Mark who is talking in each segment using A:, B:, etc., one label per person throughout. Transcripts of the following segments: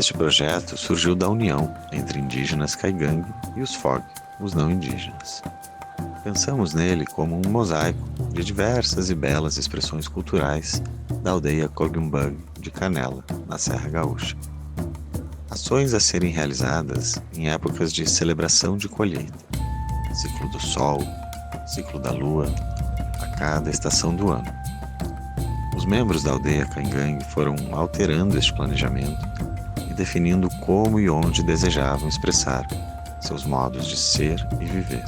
A: Este projeto surgiu da união entre indígenas Caigangue e os Fog, os não indígenas. Pensamos nele como um mosaico de diversas e belas expressões culturais da aldeia Cogumbug de Canela, na Serra Gaúcha. Ações a serem realizadas em épocas de celebração de colheita, ciclo do sol, ciclo da lua, a cada estação do ano. Os membros da aldeia Caigangue foram alterando este planejamento e definindo como e onde desejavam expressar seus modos de ser e viver.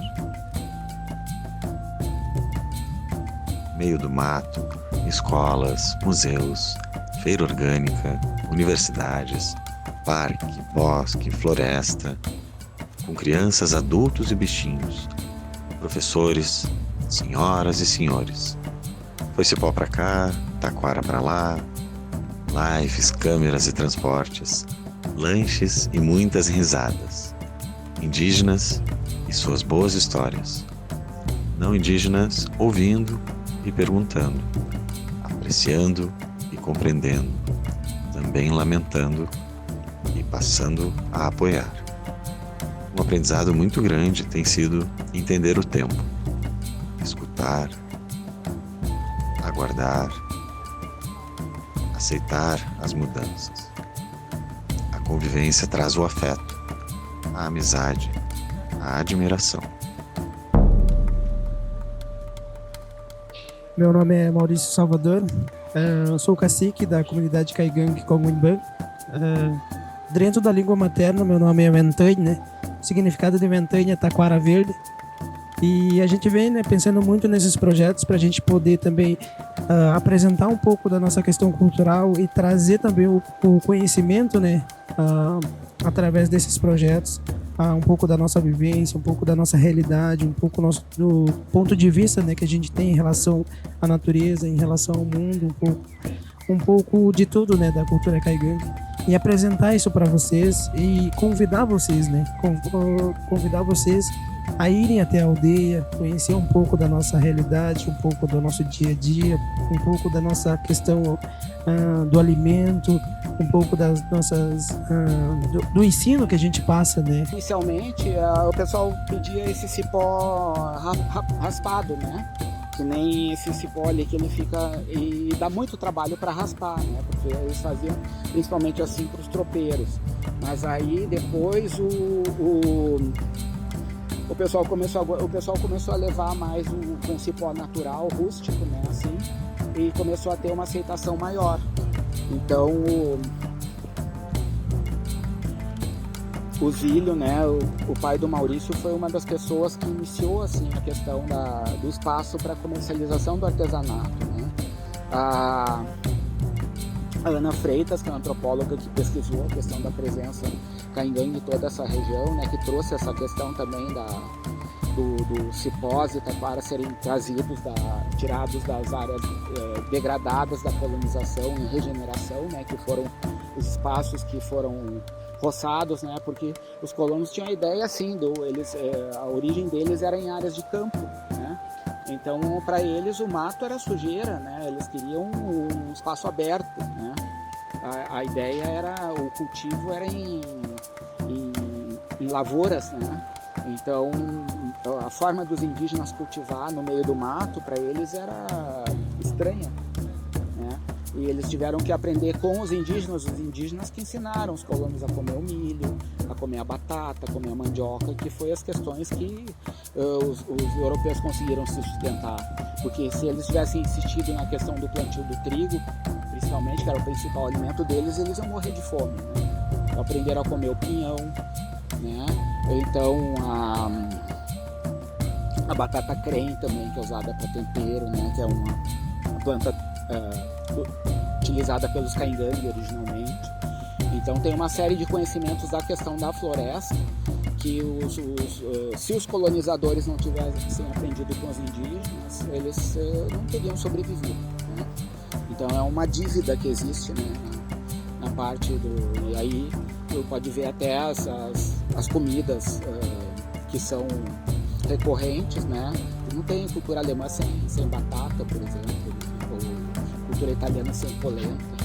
A: Meio do mato, escolas, museus, feira orgânica, universidades, parque, bosque, floresta, com crianças, adultos e bichinhos, professores, senhoras e senhores. Foi cipó pra cá, taquara pra lá, lives, câmeras e transportes, lanches e muitas risadas. Indígenas e suas boas histórias. Não indígenas ouvindo e perguntando, apreciando e compreendendo, também lamentando e passando a apoiar. Um aprendizado muito grande tem sido entender o tempo, escutar, aguardar, aceitar as mudanças. A convivência traz o afeto, a amizade, a admiração.
B: Meu nome é Maurício Salvador, eu sou cacique da comunidade Caigangue Cogumbug. Dentro da língua materna, meu nome é Mentanha, né? O significado de Mentanha é taquara verde. E a gente vem, né, pensando muito nesses projetos para a gente poder também apresentar um pouco da nossa questão cultural e trazer também o conhecimento, né, através desses projetos, um pouco da nossa vivência, um pouco da nossa realidade, um pouco do ponto de vista, né, que a gente tem em relação à natureza, em relação ao mundo, um pouco de tudo, né, da cultura Caigangue. E apresentar isso para vocês e convidar vocês, né, convidar vocês a irem até a aldeia, conhecer um pouco da nossa realidade, um pouco do nosso dia a dia, um pouco da nossa questão do alimento, um pouco das nossas do ensino que a gente passa, né?
C: Inicialmente, o pessoal pedia esse cipó raspado, né? Que nem esse cipó ali que ele fica e dá muito trabalho para raspar, né? Porque eles faziam principalmente assim para os tropeiros. Mas aí depois o pessoal começou a levar mais com cipó natural, rústico, né, assim, e começou a ter uma aceitação maior. Então o Zílio, né, o pai do Maurício, foi uma das pessoas que iniciou assim a questão do espaço para comercialização do artesanato, né? A Ana Freitas, que é uma antropóloga que pesquisou a questão da presença Caigangue em toda essa região, né, que trouxe essa questão também do cipós e taquara serem tirados das áreas degradadas da colonização e regeneração, né, que foram os espaços que foram roçados, né, porque os colonos tinham a ideia assim, a origem deles era em áreas de campo, né, então para eles o mato era sujeira, né, eles queriam um espaço aberto, né, a ideia era, o cultivo era em lavouras, né? Então a forma dos indígenas cultivar no meio do mato para eles era estranha, né? E eles tiveram que aprender com os indígenas que ensinaram os colonos a comer o milho, a comer a batata, a comer a mandioca, que foi as questões que os europeus conseguiram se sustentar, porque se eles tivessem insistido na questão do plantio do trigo, principalmente, que era o principal alimento deles, eles iam morrer de fome, né? Aprenderam a comer o pinhão, né? Então a batata creme também, que é usada para tempero, né? Que é uma planta utilizada pelos Caigangue originalmente. Então tem uma série de conhecimentos da questão da floresta que se os colonizadores não tivessem aprendido com os indígenas, eles não teriam sobrevivido, né? Então é uma dívida que existe, né, na parte do... E aí pode ver até as comidas que são recorrentes, né? Não tem cultura alemã sem batata, por exemplo, ou cultura italiana sem polenta.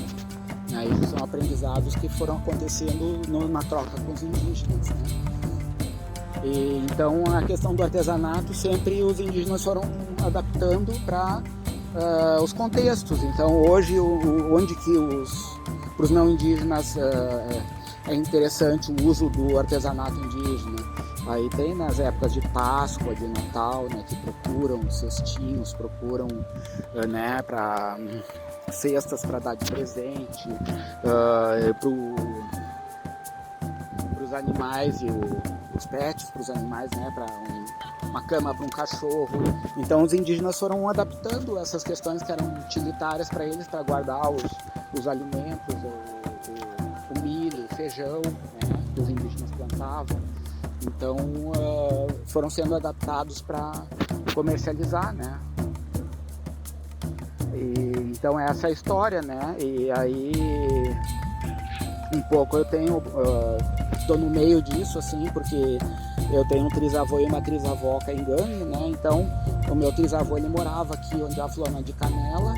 C: Né? Isso são aprendizados que foram acontecendo na troca com os indígenas. Né? E, então a questão do artesanato sempre os indígenas foram adaptando para os contextos. Então hoje onde que para os não indígenas é interessante o uso do artesanato indígena. Aí tem nas épocas de Páscoa, de Natal, né, que procuram cestinhos, procuram né, para cestas para dar de presente, para os animais e os pets, para os animais, né, para uma cama para um cachorro. Então os indígenas foram adaptando essas questões que eram utilitárias para eles, para guardar os alimentos, o milho, o feijão, né, que os indígenas plantavam. Então foram sendo adaptados para comercializar, né? Então essa é a história, né? E aí um pouco eu estou no meio disso, assim, porque eu tenho um trisavô e uma trisavó caingangue, né? Então o meu trisavô ele morava aqui onde é a Flona de Canela.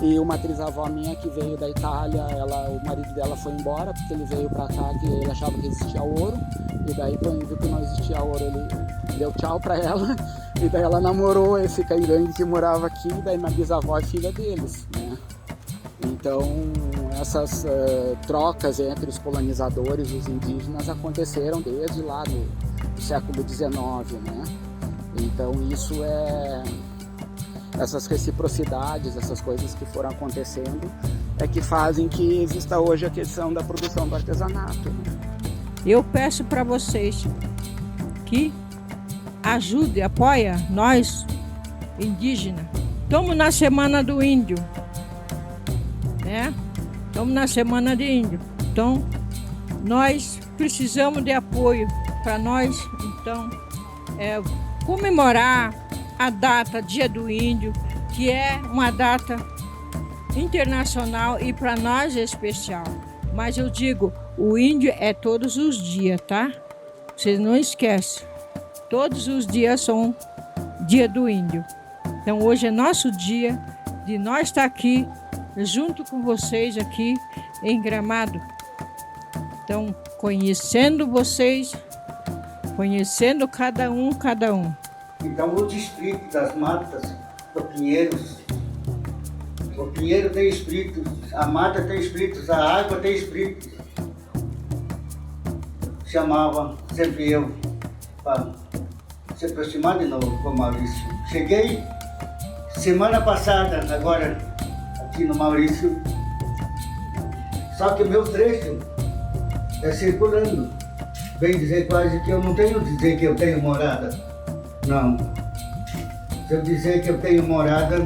C: E uma trisavó minha que veio da Itália, o marido dela foi embora porque ele veio pra cá que ele achava que existia ouro. E daí quando viu que não existia ouro, ele deu tchau pra ela. E daí ela namorou esse caingangue que morava aqui, e daí minha bisavó é filha deles, né? Então essas trocas entre os colonizadores e os indígenas aconteceram desde lá do século XIX, né? Então isso essas reciprocidades, essas coisas que foram acontecendo é que fazem que exista hoje a questão da produção do artesanato. Né?
D: Eu peço para vocês que ajudem, apoiem nós, indígenas. Estamos na Semana do Índio, né? Estamos na Semana do Índio. Então, nós precisamos de apoio para nós, então, comemorar a data Dia do Índio, que é uma data internacional e para nós é especial. Mas eu digo, o índio é todos os dias, tá? Vocês não esquecem. Todos os dias são Dia do Índio. Então hoje é nosso dia de nós estar aqui junto com vocês aqui em Gramado. Então, conhecendo vocês, conhecendo cada um.
E: Então, o distrito das matas do Pinheiros, o Pinheiro tem espíritos, a mata tem espíritos, a água tem espíritos. Chamava sempre eu para se aproximar de novo com o Maurício. Cheguei semana passada, agora aqui no Maurício, só que o meu trecho é circulando. Bem dizer quase que eu não tenho dizer que eu tenho morada. Não. Se eu dizer que eu tenho morada,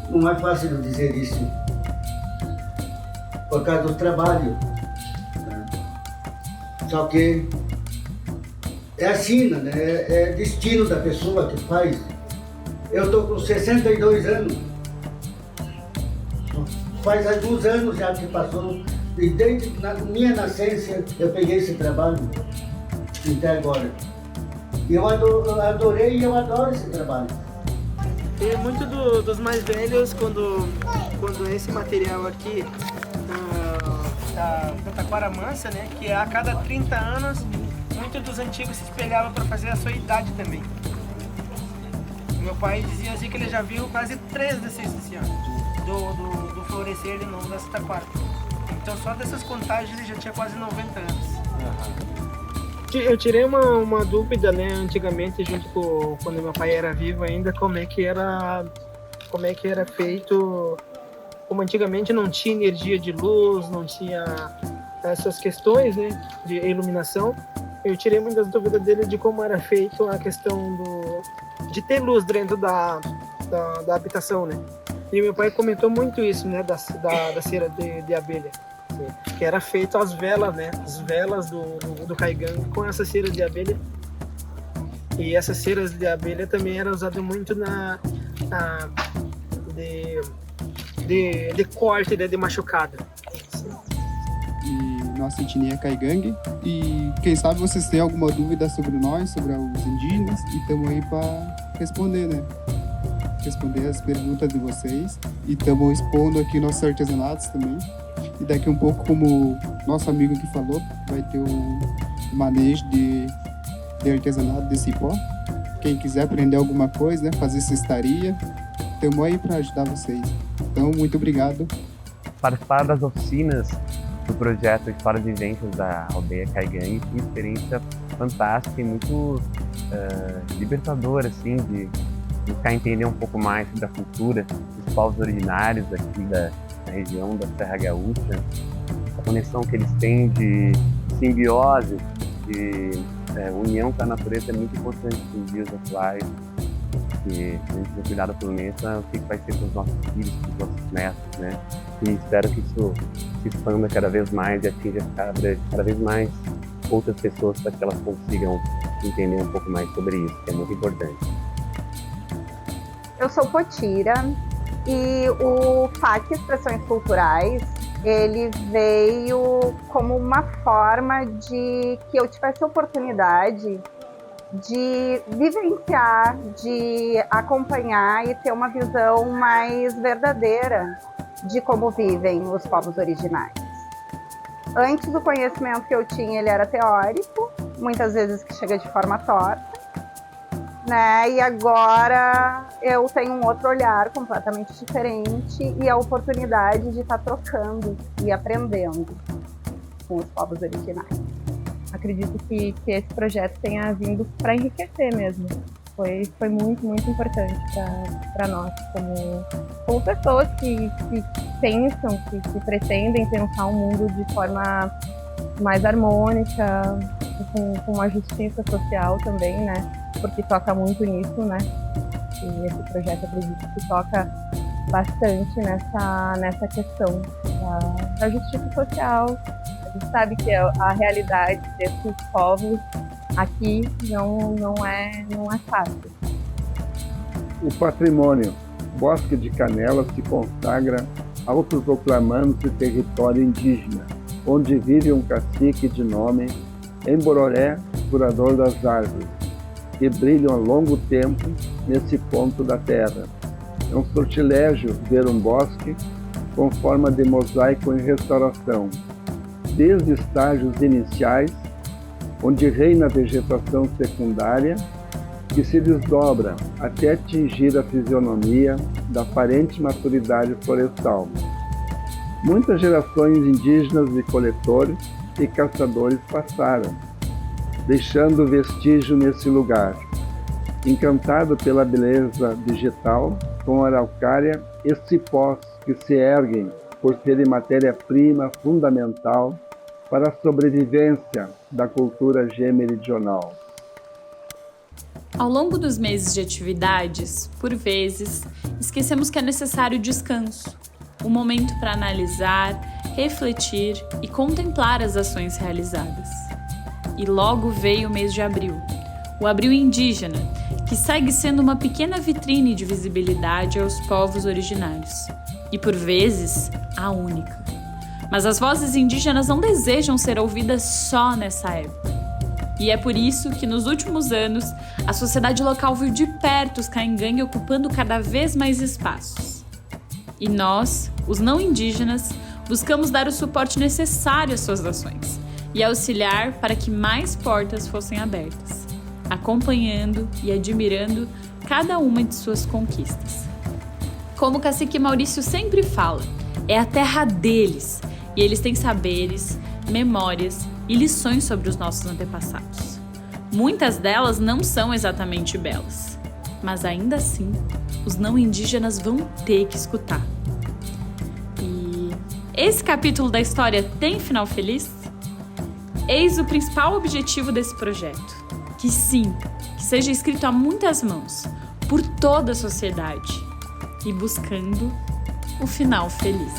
E: não é fácil eu dizer isso. Por causa do trabalho. Só que é assim, né? É destino da pessoa que faz. Eu estou com 62 anos. Faz alguns anos já que passou. E desde a minha nascença eu peguei esse trabalho. Até agora. E eu adorei e eu adoro esse trabalho.
F: E muito dos mais velhos, quando esse material aqui da taquara mansa, né, que a cada 30 anos, muitos dos antigos se espelhavam para fazer a sua idade também. Meu pai dizia assim que ele já viu quase 3 desses esse ano, do florescer de novo dessa taquara. Então só dessas contagens ele já tinha quase 90 anos. Eu tirei uma dúvida, né, antigamente, junto com quando meu pai era vivo ainda, como é que era feito, como antigamente não tinha energia de luz, não tinha essas questões, né, de iluminação. Eu tirei muitas dúvidas dele de como era feito a questão de ter luz dentro da habitação, né. E meu pai comentou muito isso, né, da cera de abelha. Que era feito as velas, né? As velas do caigangue com essa cera de abelha. E essas ceras de abelha também eram usadas muito de corte, né? De machucada.
G: E nossa etnia é caigangue. E quem sabe vocês têm alguma dúvida sobre nós, sobre os indígenas. E estamos aí para responder, né? Responder as perguntas de vocês. E estamos expondo aqui nossos artesanatos também. E daqui um pouco, como nosso amigo que falou, vai ter um manejo de artesanato de cipó. Quem quiser aprender alguma coisa, né, fazer cestaria, estamos aí para ajudar vocês. Então, muito obrigado.
H: Participar das oficinas do projeto História de Vivências da Aldeia Caigangue foi uma experiência fantástica e muito libertadora, assim, de buscar entender um pouco mais sobre a cultura dos povos originários aqui da região da Serra Gaúcha, a conexão que eles têm de simbiose, de união com a natureza é muito importante nos dias atuais. Que a gente tem cuidado pelo planeta, o que vai ser com os nossos filhos, com os nossos netos, né? E espero que isso se expanda cada vez mais e atinja cada vez mais outras pessoas para que elas consigam entender um pouco mais sobre isso, que é muito importante.
I: Eu sou Potira e o FAC Expressões Culturais, ele veio como uma forma de que eu tivesse a oportunidade de vivenciar, de acompanhar e ter uma visão mais verdadeira de como vivem os povos originários. Antes, o conhecimento que eu tinha, ele era teórico, muitas vezes que chega de forma torta, né? E agora eu tenho um outro olhar completamente diferente e a oportunidade de estar trocando e aprendendo com os povos originários. Acredito que esse projeto tenha vindo para enriquecer mesmo. Foi muito, muito importante para nós, como pessoas que pensam, que pretendem pensar um mundo de forma mais harmônica, com uma justiça social também, né? Porque toca muito nisso, né? E esse projeto, acredito que toca bastante nessa questão da justiça social. A gente sabe que a realidade desses povos aqui não é fácil.
J: O patrimônio Bosque de Canela se consagra autoproclamando-se território indígena, onde vive um cacique de nome Embororé, curador das árvores, que brilham há longo tempo nesse ponto da terra. É um sortilégio ver um bosque com forma de mosaico em restauração, desde estágios iniciais, onde reina a vegetação secundária, que se desdobra até atingir a fisionomia da aparente maturidade florestal. Muitas gerações indígenas de coletores e caçadores passaram, deixando vestígio nesse lugar. Encantado pela beleza vegetal, com araucária e cipós que se erguem por serem matéria-prima fundamental para a sobrevivência da cultura G-meridional.
K: Ao longo dos meses de atividades, por vezes, esquecemos que é necessário descanso, um momento para analisar, refletir e contemplar as ações realizadas. E logo veio o mês de abril, o Abril Indígena, que segue sendo uma pequena vitrine de visibilidade aos povos originários, e por vezes, a única. Mas as vozes indígenas não desejam ser ouvidas só nessa época. E é por isso que, nos últimos anos, a sociedade local viu de perto os Caingangue ocupando cada vez mais espaços. E nós, os não indígenas, buscamos dar o suporte necessário às suas ações e auxiliar para que mais portas fossem abertas, acompanhando e admirando cada uma de suas conquistas. Como o cacique Maurício sempre fala, é a terra deles, e eles têm saberes, memórias e lições sobre os nossos antepassados. Muitas delas não são exatamente belas, mas ainda assim, os não indígenas vão ter que escutar. E esse capítulo da história tem final feliz? Eis o principal objetivo desse projeto, que sim, que seja escrito a muitas mãos, por toda a sociedade, e buscando o final feliz.